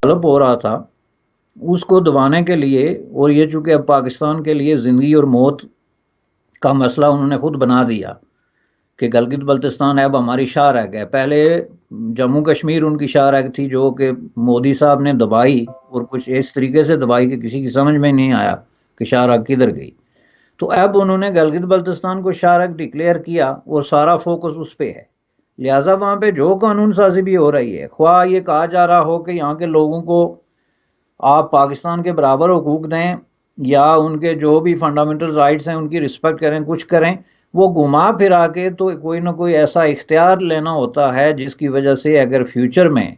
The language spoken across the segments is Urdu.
ڈیولپ ہو رہا تھا اس کو دبانے کے لیے، اور یہ چونکہ اب پاکستان کے لیے زندگی اور موت کا مسئلہ انہوں نے خود بنا دیا کہ گلگت بلتستان اب ہماری شاہ رہ گیا. پہلے جموں کشمیر ان کی شاہ رہ تھی جو کہ مودی صاحب نے دبائی، اور کچھ اس طریقے سے دبائی کہ کسی کی سمجھ میں نہیں آیا کہ شاہ رگ کدھر گئی. تو اب انہوں نے گلگت بلتستان کو شاہ رگ ڈکلیئر کیا اور سارا فوکس اس پہ ہے. لہٰذا وہاں پہ جو قانون سازی بھی ہو رہی ہے، خواہ یہ کہا جا رہا ہو کہ یہاں کے لوگوں کو آپ پاکستان کے برابر حقوق دیں یا ان کے جو بھی فنڈامنٹل رائٹس ہیں ان کی رسپیکٹ کریں، کچھ کریں، وہ گھما پھرا کے تو کوئی نہ کوئی ایسا اختیار لینا ہوتا ہے جس کی وجہ سے اگر فیوچر میں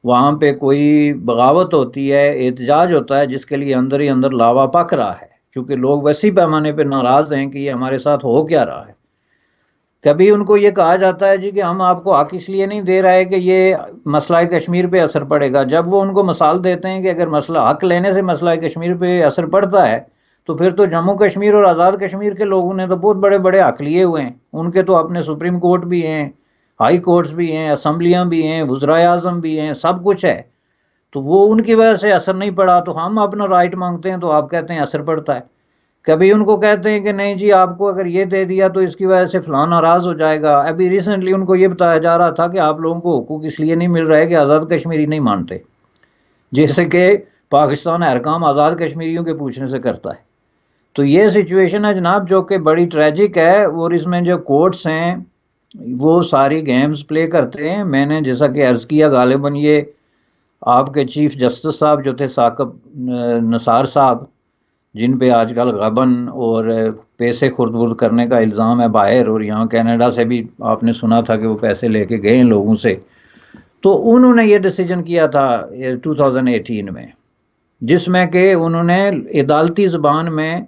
وہاں پہ کوئی بغاوت ہوتی ہے، احتجاج ہوتا ہے، جس کے لیے اندر ہی اندر لاوا پک رہا ہے، چونکہ لوگ ویسی پیمانے پہ ناراض ہیں کہ یہ ہمارے ساتھ ہو کیا رہا ہے. کبھی ان کو یہ کہا جاتا ہے جی کہ ہم آپ کو حق اس لیے نہیں دے رہے کہ یہ مسئلہ کشمیر پہ اثر پڑے گا. جب وہ ان کو مثال دیتے ہیں کہ اگر مسئلہ حق لینے سے مسئلہ کشمیر پہ اثر پڑتا ہے تو پھر تو جموں کشمیر اور آزاد کشمیر کے لوگوں نے تو بہت بڑے بڑے حق لیے ہوئے ہیں. ان کے تو اپنے سپریم کورٹ بھی ہیں، ہائی کورٹس بھی ہیں، اسمبلیاں بھی ہیں، وزرائے اعظم بھی ہیں، سب کچھ ہے. تو وہ ان کی وجہ سے اثر نہیں پڑا تو ہم اپنا رائٹ مانگتے ہیں تو آپ کہتے ہیں اثر پڑتا ہے. کبھی ان کو کہتے ہیں کہ نہیں جی آپ کو اگر یہ دے دیا تو اس کی وجہ سے فلاں ناراض ہو جائے گا. ابھی ریسنٹلی ان کو یہ بتایا جا رہا تھا کہ آپ لوگوں کو حقوق اس لیے نہیں مل رہے کہ آزاد کشمیری نہیں مانتے، جیسے کہ پاکستان ہر کام آزاد کشمیریوں کے پوچھنے سے کرتا ہے. تو یہ سچویشن ہے جناب جو کہ بڑی ٹریجک ہے، اور اس میں جو کورٹس ہیں وہ ساری گیمز پلے کرتے ہیں. میں نے جیسا کہ عرض کیا غالباً یہ آپ کے چیف جسٹس صاحب جو تھے ثاقب نثار صاحب، جن پہ آج کل غبن اور پیسے خرد برد کرنے کا الزام ہے باہر، اور یہاں کینیڈا سے بھی آپ نے سنا تھا کہ وہ پیسے لے کے گئے ہیں لوگوں سے، تو انہوں نے یہ ڈیسیجن کیا تھا 2018 میں، جس میں کہ انہوں نے عدالتی زبان میں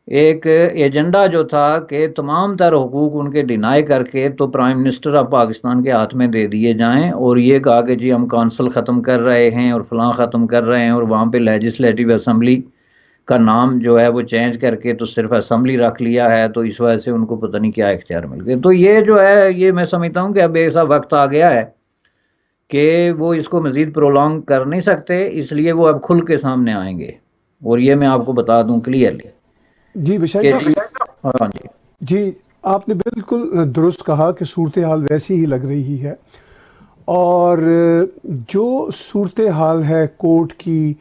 ایک ایجنڈا جو تھا کہ تمام تر حقوق ان کے ڈینائی کر کے تو پرائم منسٹر آف پاکستان کے ہاتھ میں دے دیے جائیں، اور یہ کہا کہ جی ہم کونسل ختم کر رہے ہیں اور فلاں ختم کر رہے ہیں، اور وہاں پہ لیجسلیٹو اسمبلی کا نام جو ہے وہ چینج کر کے تو صرف اسمبلی رکھ لیا ہے. تو اس وجہ سے ان کو پتہ نہیں کیا اختیار مل گئے. تو یہ جو ہے یہ میں سمجھتا ہوں کہ اب ایسا وقت آ گیا ہے کہ وہ اس کو مزید پرولونگ کر نہیں سکتے، اس لیے وہ اب کھل کے سامنے آئیں گے. اور یہ میں آپ کو بتا دوں کلیئرلی جی بشیر کہ صاحب، ہاں جی جی آپ نے بالکل درست کہا کہ صورتحال ویسی ہی لگ رہی ہے، اور جو صورتحال ہے کورٹ کی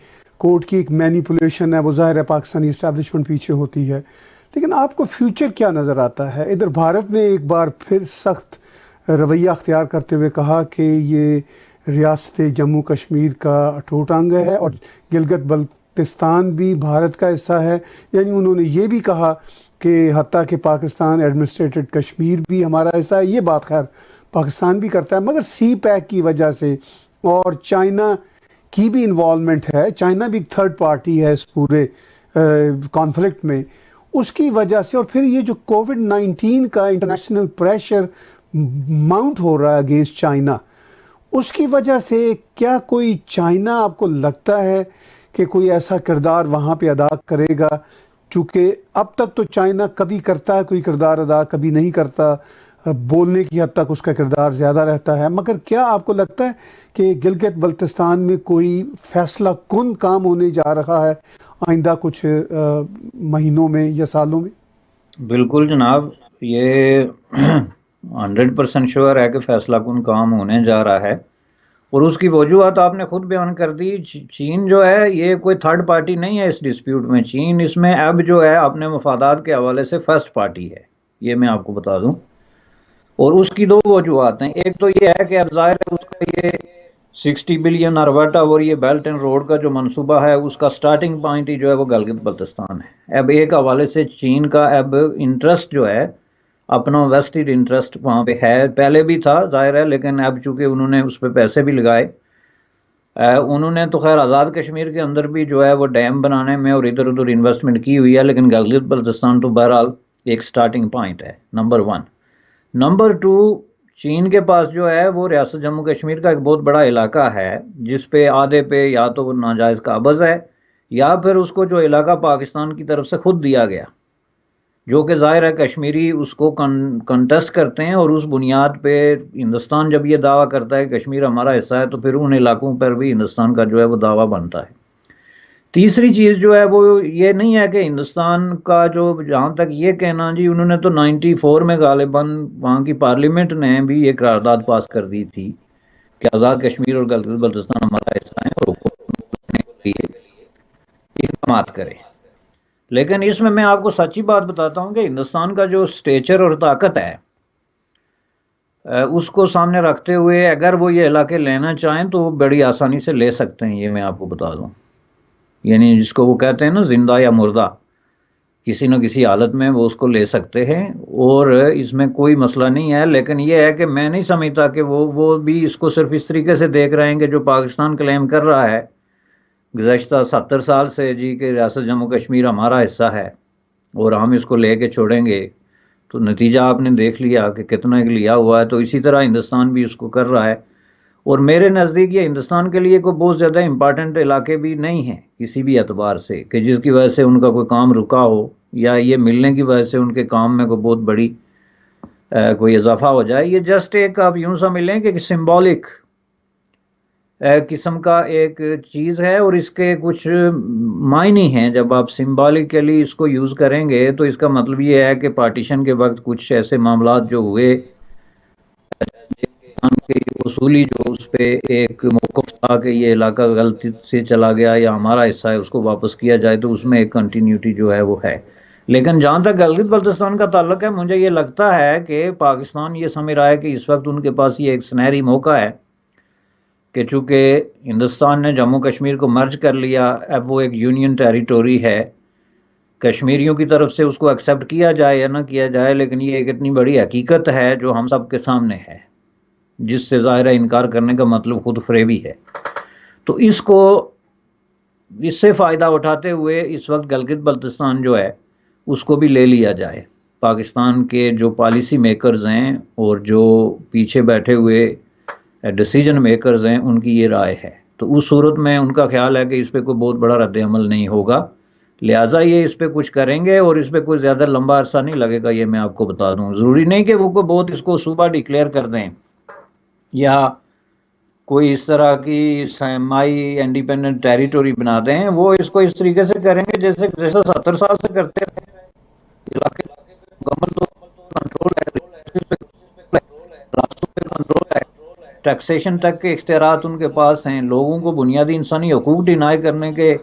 ایک مینیپولیشن ہے، وہ ظاہر ہے پاکستانی اسٹیبلشمنٹ پیچھے ہوتی ہے. لیکن آپ کو فیوچر کیا نظر آتا ہے؟ ادھر بھارت نے ایک بار پھر سخت رویہ اختیار کرتے ہوئے کہا کہ یہ ریاست جموں کشمیر کا اٹوٹ انگ ہے اور گلگت بلتستان بھی بھارت کا حصہ ہے. یعنی انہوں نے یہ بھی کہا کہ حتیٰ کہ پاکستان ایڈمنسٹریٹڈ کشمیر بھی ہمارا حصہ ہے. یہ بات خیر پاکستان بھی کرتا ہے، مگر سی پیک کی وجہ سے اور چائنا کی بھی انوالومنٹ ہے، چائنا بھی تھرڈ پارٹی ہے اس پورے کانفلکٹ میں، اس کی وجہ سے، اور پھر یہ جو کووڈ-19 کا انٹرنیشنل پریشر ماؤنٹ ہو رہا ہے اگینسٹ چائنا، اس کی وجہ سے کیا کوئی چائنا آپ کو لگتا ہے کہ کوئی ایسا کردار وہاں پہ ادا کرے گا؟ چونکہ اب تک تو چائنا کبھی کرتا ہے کوئی کردار ادا، کبھی نہیں کرتا، بولنے کی حد تک اس کا کردار زیادہ رہتا ہے. مگر کیا آپ کو لگتا ہے کہ گلگت بلتستان میں کوئی فیصلہ کن کام ہونے جا رہا ہے آئندہ کچھ مہینوں میں یا سالوں میں؟ بالکل جناب، یہ 100% شیور ہے کہ فیصلہ کن کام ہونے جا رہا ہے، اور اس کی وجوہات آپ نے خود بیان کر دی. چین جو ہے یہ کوئی تھرڈ پارٹی نہیں ہے اس ڈسپیوٹ میں. چین اس میں اب جو ہے اپنے مفادات کے حوالے سے فرسٹ پارٹی ہے، یہ میں آپ کو بتا دوں. اور اس کی دو وجوہات ہیں. ایک تو یہ ہے کہ اب ظاہر ہے اس کا یہ 60 بلین ارواٹا اور یہ بیلٹ اینڈ روڈ کا جو منصوبہ ہے اس کا سٹارٹنگ پوائنٹ ہی جو ہے وہ گلگت بلتستان ہے. اب ایک حوالے سے چین کا اب انٹرسٹ جو ہے اپنا ویسٹڈ انٹرسٹ وہاں پہ ہے، پہلے بھی تھا ظاہر ہے، لیکن اب چونکہ انہوں نے اس پہ پیسے بھی لگائے، انہوں نے تو خیر آزاد کشمیر کے اندر بھی جو ہے وہ ڈیم بنانے میں اور ادھر ادھر انویسٹمنٹ کی ہوئی ہے، لیکن گلگت بلتستان تو بہرحال ایک سٹارٹنگ پوائنٹ ہے، نمبر 1. نمبر 2، چین کے پاس جو ہے وہ ریاست جموں کشمیر کا ایک بہت بڑا علاقہ ہے جس پہ آدھے پہ یا تو وہ ناجائز قابض ہے یا پھر اس کو جو علاقہ پاکستان کی طرف سے خود دیا گیا. جو کہ ظاہر ہے کشمیری اس کو کنٹسٹ کرتے ہیں، اور اس بنیاد پہ ہندوستان جب یہ دعویٰ کرتا ہے کہ کشمیر ہمارا حصہ ہے، تو پھر ان علاقوں پر بھی ہندوستان کا جو ہے وہ دعویٰ بنتا ہے۔ تیسری چیز جو ہے وہ یہ نہیں ہے کہ ہندوستان کا جو، جہاں تک یہ کہنا جی، انہوں نے تو 94 میں غالباً وہاں کی پارلیمنٹ نے بھی یہ قرارداد پاس کر دی تھی کہ آزاد کشمیر اور گلگت بلتستان ہمارا حصہ ہے اور حکومت کے لیے اقدامات کرے۔ لیکن اس میں آپ کو سچی بات بتاتا ہوں کہ ہندوستان کا جو سٹیچر اور طاقت ہے، اس کو سامنے رکھتے ہوئے اگر وہ یہ علاقے لینا چاہیں تو وہ بڑی آسانی سے لے سکتے ہیں، یہ میں آپ کو بتا دوں۔ یعنی جس کو وہ کہتے ہیں نا زندہ یا مردہ، کسی نہ کسی حالت میں وہ اس کو لے سکتے ہیں، اور اس میں کوئی مسئلہ نہیں ہے۔ لیکن یہ ہے کہ میں نہیں سمجھتا کہ وہ بھی اس کو صرف اس طریقے سے دیکھ رہے ہیں کہ جو پاکستان کلیم کر رہا ہے گزشتہ 70 سال سے جی کہ ریاست جموں کشمیر ہمارا حصہ ہے اور ہم اس کو لے کے چھوڑیں گے، تو نتیجہ آپ نے دیکھ لیا کہ کتنا ایک لیا ہوا ہے۔ تو اسی طرح ہندوستان بھی اس کو کر رہا ہے، اور میرے نزدیک یہ ہندوستان کے لیے کوئی بہت زیادہ امپارٹنٹ علاقے بھی نہیں ہیں کسی بھی اعتبار سے کہ جس کی وجہ سے ان کا کوئی کام رکا ہو، یا یہ ملنے کی وجہ سے ان کے کام میں کوئی بہت بڑی کوئی اضافہ ہو جائے۔ یہ جسٹ ایک آپ یوں سمجھ لیں کہ سمبولک قسم کا ایک چیز ہے، اور اس کے کچھ معنی ہیں۔ جب آپ سمبولکلی اس کو یوز کریں گے تو اس کا مطلب یہ ہے کہ پارٹیشن کے وقت کچھ ایسے معاملات جو ہوئے کے اصولی جو اس پہ ایک موقف تھا کہ یہ علاقہ غلطی سے چلا گیا یا ہمارا حصہ ہے، اس کو واپس کیا جائے، تو اس میں ایک کنٹینیوٹی جو ہے وہ ہے۔ لیکن جہاں تک گلگت بلتستان کا تعلق ہے، مجھے یہ لگتا ہے کہ پاکستان یہ سمجھ رہا ہے کہ اس وقت ان کے پاس یہ ایک سنہری موقع ہے کہ چونکہ ہندوستان نے جموں کشمیر کو مرج کر لیا، اب وہ ایک یونین ٹیریٹوری ہے، کشمیریوں کی طرف سے اس کو ایکسیپٹ کیا جائے یا نہ کیا جائے، لیکن یہ ایک اتنی بڑی حقیقت ہے جو ہم سب کے سامنے ہے، جس سے ظاہر ہے انکار کرنے کا مطلب خود فریبی ہے۔ تو اس سے فائدہ اٹھاتے ہوئے اس وقت گلگت بلتستان جو ہے اس کو بھی لے لیا جائے۔ پاکستان کے جو پالیسی میکرز ہیں اور جو پیچھے بیٹھے ہوئے ڈیسیجن میکرز ہیں، ان کی یہ رائے ہے۔ تو اس صورت میں ان کا خیال ہے کہ اس پہ کوئی بہت بڑا رد عمل نہیں ہوگا، لہٰذا یہ اس پہ کچھ کریں گے، اور اس پہ کوئی زیادہ لمبا عرصہ نہیں لگے گا، یہ میں آپ کو بتا دوں۔ ضروری نہیں کہ وہ کو بہت اس کو صوبہ ڈکلیئر کر دیں یا کوئی اس طرح کی سیمی انڈیپینڈنٹ ٹیریٹوری بنا دیں، وہ اس کو اس طریقے سے کریں گے جیسا 70 سال سے کرتے رہے۔ علاقے مکمل تو کنٹرول ہے، راستوں پہ کنٹرول ہے، ٹیکسیشن تک کے اختیارات ان کے پاس ہیں، لوگوں کو بنیادی انسانی حقوق ڈینائی کرنے کے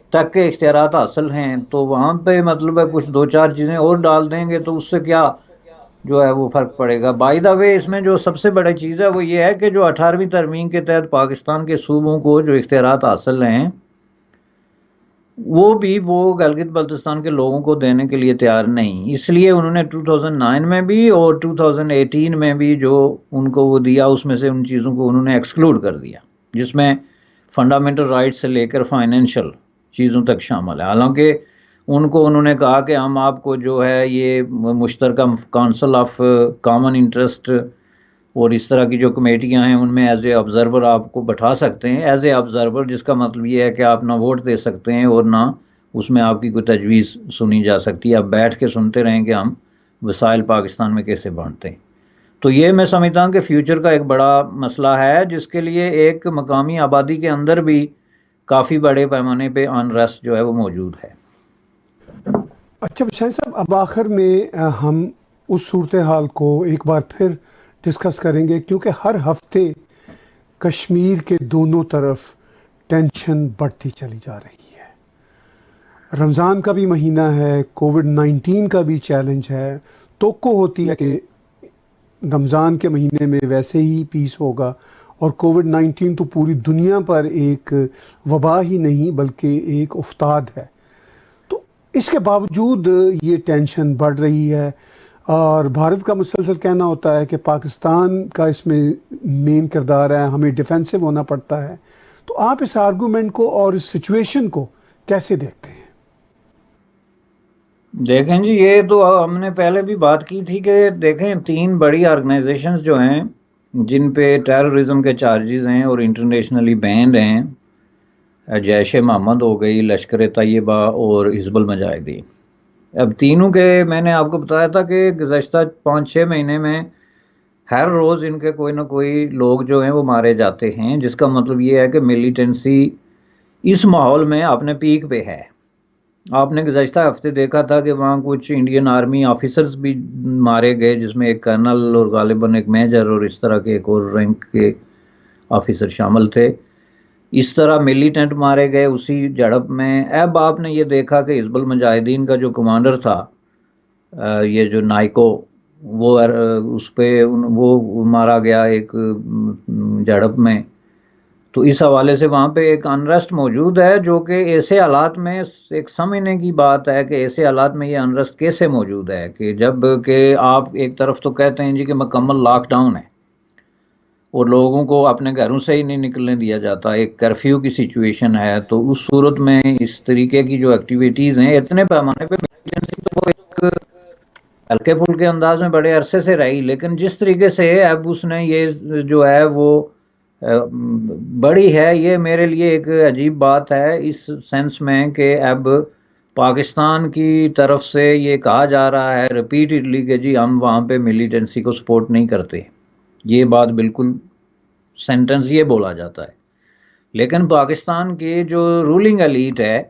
تک کے اختیارات حاصل ہیں۔ تو وہاں پہ مطلب ہے کچھ دو چار چیزیں اور ڈال دیں گے تو اس سے کیا جو ہے وہ فرق پڑے گا۔ بائی دا وے، اس میں جو سب سے بڑی چیز ہے وہ یہ ہے کہ جو 18ویں ترمیم کے تحت پاکستان کے صوبوں کو جو اختیارات حاصل ہیں، وہ بھی وہ گلگت بلتستان کے لوگوں کو دینے کے لیے تیار نہیں، اس لیے انہوں نے 2009 میں بھی اور 2018 میں بھی جو ان کو وہ دیا، اس میں سے ان چیزوں کو انہوں نے ایکسکلوڈ کر دیا، جس میں فنڈامنٹل رائٹ سے لے کر فائنینشل چیزوں تک شامل ہے۔ حالانکہ ان کو انہوں نے کہا کہ ہم آپ کو جو ہے یہ مشترکہ کونسل آف کامن انٹرسٹ اور اس طرح کی جو کمیٹیاں ہیں ان میں ایز اے آبزرور آپ کو بٹھا سکتے ہیں، ایز اے آبزرور، جس کا مطلب یہ ہے کہ آپ نہ ووٹ دے سکتے ہیں اور نہ اس میں آپ کی کوئی تجویز سنی جا سکتی ہے، آپ بیٹھ کے سنتے رہیں کہ ہم وسائل پاکستان میں کیسے بانٹتے ہیں۔ تو یہ میں سمجھتا ہوں کہ فیوچر کا ایک بڑا مسئلہ ہے، جس کے لیے ایک مقامی آبادی کے اندر بھی کافی بڑے پیمانے پہ انریسٹ جو ہے وہ موجود ہے۔ اچھا بشائی صاحب، اب آخر میں ہم اس صورتحال کو ایک بار پھر ڈسکس کریں گے، کیونکہ ہر ہفتے کشمیر کے دونوں طرف ٹینشن بڑھتی چلی جا رہی ہے۔ رمضان کا بھی مہینہ ہے، کووڈ-19 کا بھی چیلنج ہے، توقع ہوتی ہے کہ رمضان کے مہینے میں ویسے ہی پیس ہوگا، اور کووڈ-19 تو پوری دنیا پر ایک وبا ہی نہیں بلکہ ایک افتاد ہے۔ تو اس کے باوجود یہ ٹینشن بڑھ رہی ہے، اور بھارت کا مسلسل کہنا ہوتا ہے کہ پاکستان کا اس میں مین کردار ہے، ہمیں ڈیفینسو ہونا پڑتا ہے۔ تو آپ اس آرگومنٹ کو اور اس سچویشن کو کیسے دیکھتے ہیں؟ دیکھیں جی، یہ تو ہم نے پہلے بھی بات کی تھی کہ دیکھیں 3 بڑی آرگنائزیشنز جو ہیں جن پہ ٹیررزم کے چارجز ہیں اور انٹرنیشنلی بینڈ ہیں، جیش محمد ہو گئی، لشکر طیبہ اور حزب المجاہدین۔ اب تینوں کے میں نے آپ کو بتایا تھا کہ گزشتہ 5-6 مہینے میں ہر روز ان کے کوئی نہ کوئی لوگ جو ہیں وہ مارے جاتے ہیں، جس کا مطلب یہ ہے کہ ملیٹنسی اس ماحول میں اپنے پیک پہ ہے۔ آپ نے گزشتہ ہفتے دیکھا تھا کہ وہاں کچھ انڈین آرمی آفیسرز بھی مارے گئے، جس میں ایک کرنل اور غالباً ایک میجر اور اس طرح کے ایک اور رینک کے آفیسر شامل تھے۔ اس طرح ملیٹنٹ مارے گئے اسی جھڑپ میں۔ اب آپ نے یہ دیکھا کہ حزب المجاہدین کا جو کمانڈر تھا، یہ جو نائکو، وہ اس پہ وہ مارا گیا ایک جھڑپ میں۔ تو اس حوالے سے وہاں پہ ایک انریسٹ موجود ہے، جو کہ ایسے حالات میں ایک سمجھنے کی بات ہے کہ ایسے حالات میں یہ انریسٹ کیسے موجود ہے، کہ جب کہ آپ ایک طرف تو کہتے ہیں جی کہ مکمل لاک ڈاؤن ہے اور لوگوں کو اپنے گھروں سے ہی نہیں نکلنے دیا جاتا، ایک کرفیو کی سچویشن ہے، تو اس صورت میں اس طریقے کی جو ایکٹیویٹیز ہیں اتنے پیمانے پہ تو وہ ایک ہلکے پھلکے انداز میں بڑے عرصے سے رہی، لیکن جس طریقے سے اب اس نے یہ جو ہے وہ بڑی ہے، یہ میرے لیے ایک عجیب بات ہے اس سینس میں کہ اب پاکستان کی طرف سے یہ کہا جا رہا ہے ریپیٹڈلی کہ جی ہم وہاں پہ ملیٹنسی کو سپورٹ نہیں کرتے۔ یہ بات بالکل سینٹنس یہ بولا جاتا ہے، لیکن پاکستان کی جو رولنگ ایلیٹ ہے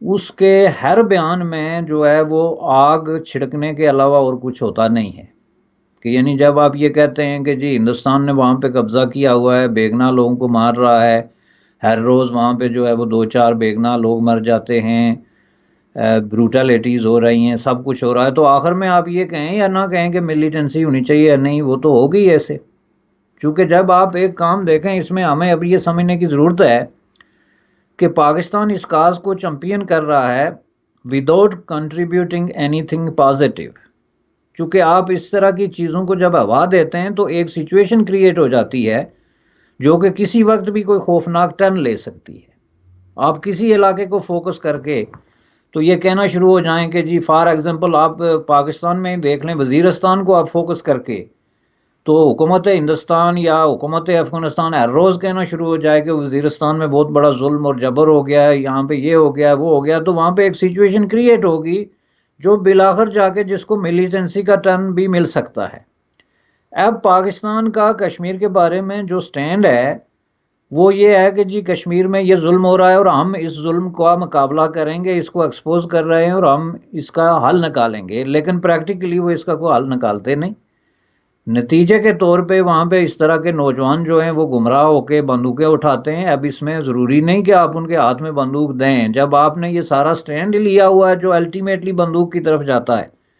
اس کے ہر بیان میں جو ہے وہ آگ چھڑکنے کے علاوہ اور کچھ ہوتا نہیں ہے، کہ یعنی جب آپ یہ کہتے ہیں کہ جی ہندوستان نے وہاں پہ قبضہ کیا ہوا ہے، بیگنا لوگوں کو مار رہا ہے، ہر روز وہاں پہ جو ہے وہ 2-4 بیگنا لوگ مر جاتے ہیں، بروٹیلٹیز ہو رہی ہیں، سب کچھ ہو رہا ہے، تو آخر میں آپ یہ کہیں یا نہ کہیں کہ ملیٹنسی ہونی چاہیے یا نہیں، وہ تو ہوگی ایسے۔ چونکہ جب آپ ایک کام دیکھیں، اس میں ہمیں اب یہ سمجھنے کی ضرورت ہے کہ پاکستان اس کاز کو چمپئن کر رہا ہے without contributing any thing positive. چونکہ آپ اس طرح کی چیزوں کو جب ہوا دیتے ہیں تو ایک سچویشن کریٹ ہو جاتی ہے جو کہ کسی وقت بھی کوئی خوفناک ٹرن لے سکتی ہے۔ آپ کسی علاقے کو فوکس کر کے تو یہ کہنا شروع ہو جائیں کہ جی فار ایگزامپل آپ پاکستان میں دیکھ لیں، وزیرستان کو آپ فوکس کر کے تو حکومت ہندوستان یا حکومت افغانستان ہر روز کہنا شروع ہو جائے کہ وزیرستان میں بہت بڑا ظلم اور جبر ہو گیا ہے، یہاں پہ یہ ہو گیا وہ ہو گیا، تو وہاں پہ ایک سچویشن کریٹ ہوگی جو بالآخر جا کے جس کو ملیٹنسی کا ٹرن بھی مل سکتا ہے۔ اب پاکستان کا کشمیر کے بارے میں جو سٹینڈ ہے وہ یہ ہے کہ جی کشمیر میں یہ ظلم ہو رہا ہے اور ہم اس ظلم کا مقابلہ کریں گے، اس کو ایکسپوز کر رہے ہیں اور ہم اس کا حل نکالیں گے، لیکن پریکٹیکلی وہ اس کا کوئی حل نکالتے نہیں۔ نتیجے کے طور پہ وہاں پہ اس طرح کے نوجوان جو ہیں وہ گمراہ ہو کے بندوقیں اٹھاتے ہیں۔ اب اس میں ضروری نہیں کہ آپ ان کے ہاتھ میں بندوق دیں، جب آپ نے یہ سارا سٹینڈ لیا ہوا ہے جو الٹیمیٹلی بندوق کی طرف جاتا ہے